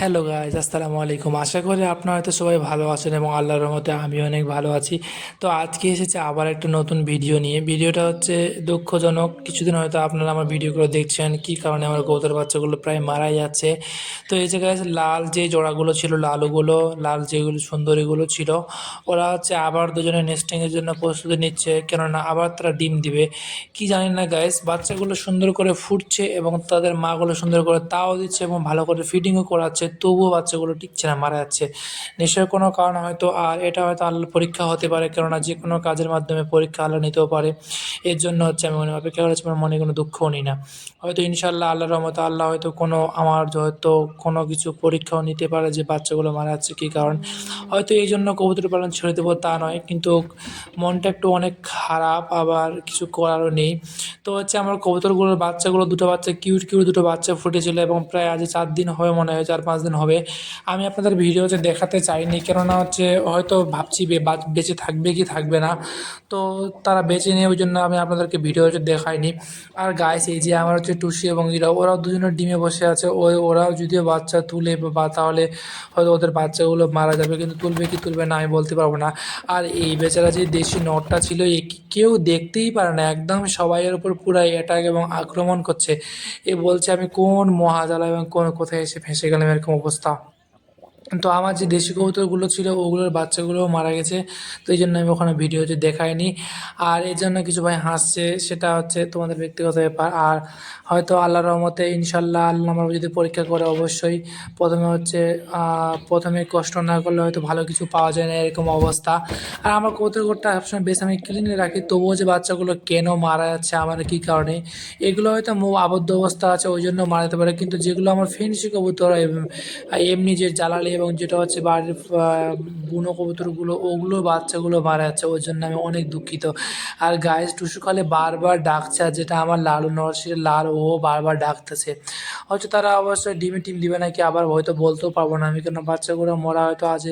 Hello guys, আসসালামু আলাইকুম। আশা করি আপনারা হয়তো সবাই ভালো আছেন এবং আল্লাহর রহমতে আমি অনেক ভালো আছি। তো আজকে এসেছে আবার একটা নতুন ভিডিও নিয়ে। ভিডিওটা হচ্ছে দুঃখজনক। কিছুদিন হয়তো আপনারা আমার ভিডিওগুলো দেখছেন, কী কারণে আমার কবুতর বাচ্চাগুলো প্রায় মারাই যাচ্ছে। তো এই যে গাইজ, লাল যে জোড়াগুলো ছিল, লালুগুলো, লাল যেগুলো সুন্দরীগুলো ছিল, ওরা হচ্ছে আবার দুজনে নেস্টিংয়ের জন্য প্রস্তুতি নিচ্ছে, কেননা আবার তারা ডিম দিবে। কি জানি না গাইস, বাচ্চাগুলো সুন্দর করে ফুটছে এবং তাদের মাগুলো সুন্দর করে তাও দিচ্ছে এবং ভালো করে ফিডিংও করাচ্ছে, তবুও বাচ্চাগুলো টিকছে না, মারা যাচ্ছে। নিশ্চয়ই কোনো কারণ হয়তো, আর এটা হয়তো আল্লাহর পরীক্ষা হতে পারে, কেননা যে কোনো কাজের মাধ্যমে পরীক্ষা আল্লাহ নিতেও পারে। এর জন্য হচ্ছে আমি মনে অপেক্ষা করেছি, আমার মনে কোনো দুঃখও নিই না। হয়তো ইনশাল্লাহ আল্লাহর রহমতে আল্লাহ হয়তো কোনো আমার হয়তো কোনো কিছু পরীক্ষাও নিতে পারে যে বাচ্চাগুলো মারা যাচ্ছে কী কারণ। হয়তো এই জন্য কবুতর পালন ছেড়ে দেবো তা নয়, কিন্তু মনটা একটু অনেক খারাপ, আবার কিছু করারও নেই। তো হচ্ছে আমার কবুতরগুলোর বাচ্চাগুলো, দুটো বাচ্চা কিউট কিউট দুটো বাচ্চা ফুটেছিল এবং প্রায় আজ 4 দিন হবে, মনে হয় 4-5 দিন হবে। আমি আপনাদের ভিডিওতে দেখাতে চাইনি, কেননা হচ্ছে হয়তো ভাবছি বেঁচে থাকবে কি থাকবে না। তো তারা বেঁচে নেই, ওই জন্য আমি আপনাদেরকে ভিডিওতে দেখাইনি। আর গাইস, এই যে আমার হচ্ছে টুসি এবং ইরা, ওরাও দুজনের ডিমে বসে আছে। ওরাও যদিও বাচ্চা তুলে বা তাহলে হয়তো ওদের বাচ্চাগুলো মারা যাবে, কিন্তু তুলবে কি তুলবে না আমি বলতে পারবো না। আর এই বেচারা যে দেশি নটটা ছিল, কেউ দেখতেই পারে না, একদম সবাইয়ের উপর পুরাই অ্যাটাক এবং আক্রমণ করছে। এ বলছে আমি কোন মহাজালা এবং কোন কোথায় এসে ফেঁসে গেলাম, এরকম অবস্থা। তো আমার যে দেশি কবুতরগুলো ছিল ওগুলোর বাচ্চাগুলোও মারা গেছে। তো এই জন্য আমি ওখানে ভিডিওতে দেখাইনি। আর এর জন্য কিছু ভাই হাসছে, সেটা হচ্ছে তোমাদের ব্যক্তিগত ব্যাপার। আর হয়তো আল্লাহর রহমতে ইনশাল্লাহ আল্লাহ আমার যদি পরীক্ষা করে, অবশ্যই প্রথমে হচ্ছে প্রথমে কষ্ট না করলে হয়তো ভালো কিছু পাওয়া যায় না, এরকম অবস্থা। আর আমার কবুতরটা সবসময় বেশ আমি ক্লিনে রাখি, তবুও যে বাচ্চাগুলো কেন মারা যাচ্ছে, আমার কী কারণে, এগুলো হয়তো আবদ্ধ অবস্থা আছে ওই জন্য মারা যেতে পারে। কিন্তু যেগুলো আমার ফেন্সি কবুতর এমনি যে জ্বালালি এবং যেটা হচ্ছে বাড়ির বুনো কবুতরগুলো, ওগুলো বাচ্চাগুলো মারা যাচ্ছে, ওই জন্য আমি অনেক দুঃখিত। আর গাইস, টুসু খালে বারবার ডাকছে, আর যেটা আমার লালু নরসিংহের লাল, ও বারবার ডাকতেছে। হয়তো তারা অবশ্যই ডিমে টিম দিবে নাকি আবার হয়তো বলতেও পারবো না আমি, কেন বাচ্চাগুলো মরা হয়তো আজ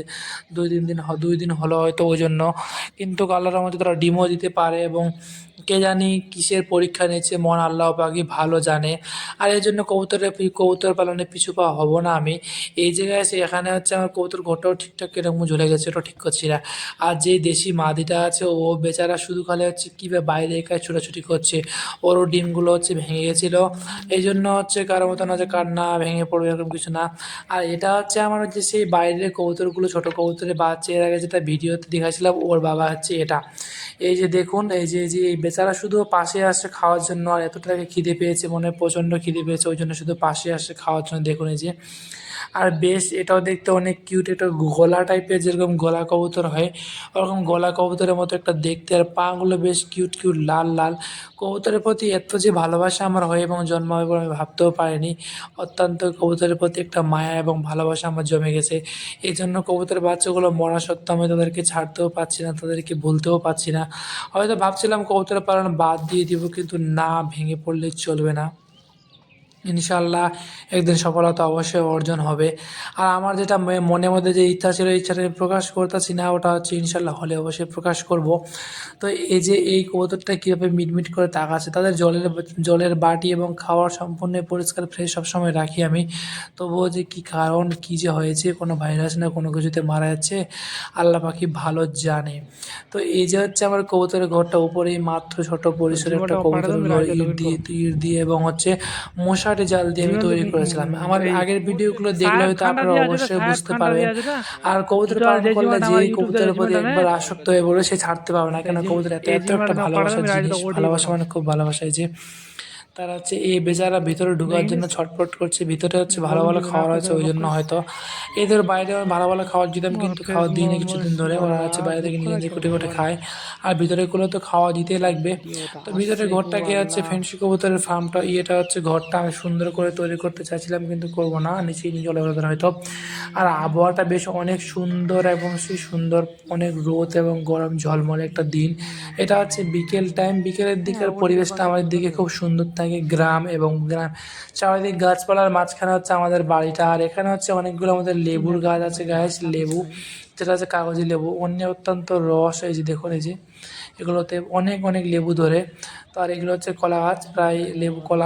2-3 দিন হলো হয়তো, ওই জন্য। কিন্তু আল্লাহর রহমতে তারা ডিমও দিতে পারে, এবং কে জানি কিসের পরীক্ষা নিচ্ছে, মন আল্লাহ পাকই ভালো জানে। আর এই জন্য কবুতর পালনে পিছু পা হব না আমি। এই জায়গায় এসে এখানে হচ্ছে আমার কবুতর ঘরটাও ঠিকঠাক এরকম ঝুলে গেছে, ওটা ঠিক করছি না। আর যে দেশি মাদিটা আছে, ও বেচারা শুধু খালি হচ্ছে কীভাবে বাইরে একাই ছোটাছুটি করছে, ওরও ডিমগুলো হচ্ছে ভেঙে গেছিলো। এই জন্য হচ্ছে কারোর মতো না যে কার না ভেঙে পড়বে, এরকম কিছু না। আর এটা হচ্ছে আমার হচ্ছে সেই বাইরের কবুতরগুলো, ছোটো কবুতরের বাচ্চা, এর আগে যেটা ভিডিওতে দেখাছিলাম, ওর বাবা হচ্ছে এটা। এই যে দেখুন, এই যে এই বেচারা শুধু পাশে আসছে খাওয়ার জন্য, আর এতটাকে খিদে পেয়েছে, মনে হয় প্রচণ্ড খিদে পেয়েছে, ওই জন্য শুধু পাশে আসছে খাওয়ার জন্য, দেখুন এই যে। আর বেশ এটাও দেখতে অনেক কিউট, একটা গলা টাইপের, যেরকম গলা কবুতর হয় ওরকম গলা কবুতরের মতো একটা দেখতে, আর পাগুলো বেশ কিউট কিউট লাল লাল। কবুতরের প্রতি এত যে ভালোবাসা আমার হয় এবং জন্মাবে বলে আমি ভাবতেও পারিনি। অত্যন্ত কবুতরের প্রতি একটা মায়া এবং ভালোবাসা আমার জমে গেছে। এই জন্য কবুতরের বাচ্চাগুলো মরা সত্ত্বেও আমি তাদেরকে ছাড়তেও পারছি না, তাদেরকে ভুলতেও পারছি না। হয়তো ভাবছিলাম কবুতরের পালন বাদ দিয়ে দিব, কিন্তু না, ভেঙে পড়লে চলবে না। ইনশাআল্লাহ একদিন সফলতা অবশ্যই অর্জন হবে। আর আমার যেটা মনের মধ্যে যে ইচ্ছা ছিল, ইচ্ছাটা আমি প্রকাশ করতেছি না, ওটা হচ্ছে ইনশাআল্লাহ হলে অবশ্যই প্রকাশ করব। তো এই যে এই কবুতরটা কীভাবে মিটমিট করে তাকাচ্ছে, তাদের জলের বাটি এবং খাওয়ার সম্পূর্ণ পরিষ্কার ফ্রেশ সবসময় রাখি আমি। তবুও যে কী কারণ, কী যে হয়েছে, কোনো ভাইরাস না কোনো কিছুতে মারা যাচ্ছে, আল্লাহ পাখি ভালো জানে। তো এই যে হচ্ছে আমার কবুতরের ঘরটা, উপরেই মাত্র ছোট পরিসরে একটা কবুতরের ঘর ইট দিয়ে এবং হচ্ছে মশারি জাল দিয়ে আমি তৈরি করেছিলাম। আমার আগের ভিডিওগুলো দেখলে হয়তো আপনারা অবশ্যই বুঝতে পারবেন। আর কবুতর পালন করলে যেই কবুতরের প্রতি একবার আসক্ত হয়ে পড়বে, সে ছাড়তে পারবে না, কেন কবুতর এত এত একটা ভালোবাসার জিনিস, ভালোবাসা মানে খুব ভালোবাসায় যে তারা হচ্ছে এই বেচারা ভিতরে ঢোকার জন্য ছটফট করছে। ভিতরে হচ্ছে ভালো ভালো খাবার আছে, ওই জন্য হয়তো এদের বাইরে ভালো ভালো খাবার দিতাম, কিন্তু খাওয়া দিই না কিছুদিন ধরে। ওরা হচ্ছে বাইরে থেকে নিজে নিজে কুটে কুটে খায়, আর ভিতরে গুলো তো খাওয়া দিতেই লাগবে। তো ভিতরে ঘরটাকে হচ্ছে ফেন্সি কবুতরের ফার্মটা, ইয়েটা হচ্ছে ঘরটা আমি সুন্দর করে তৈরি করতে চাইছিলাম, কিন্তু করবো না, নিচেই নিয়ে চলে গেলো হয়তো। আর আবহাওয়াটা বেশ অনেক সুন্দর, এবং সেই সুন্দর অনেক রোদ এবং গরম ঝলমলে একটা দিন। এটা হচ্ছে বিকেল টাইম, বিকেলের দিকের পরিবেশটা আমাদের দিকে খুব সুন্দর থাকে, গ্রাম এবং গ্রাম চারিদিক গাছপালার মাঝখানে হচ্ছে আমাদের বাড়িটা। আর এখানে হচ্ছে অনেকগুলো আমাদের লেবুর গাছ আছে গাছ, লেবু যেটা হচ্ছে কাগজি লেবু, অন্য অত্যন্ত রস। এই যে দেখুন, এই যে এগুলোতে অনেক অনেক লেবু ধরে। তো আর এগুলো হচ্ছে কলা গাছ, প্রায় লেবু কলা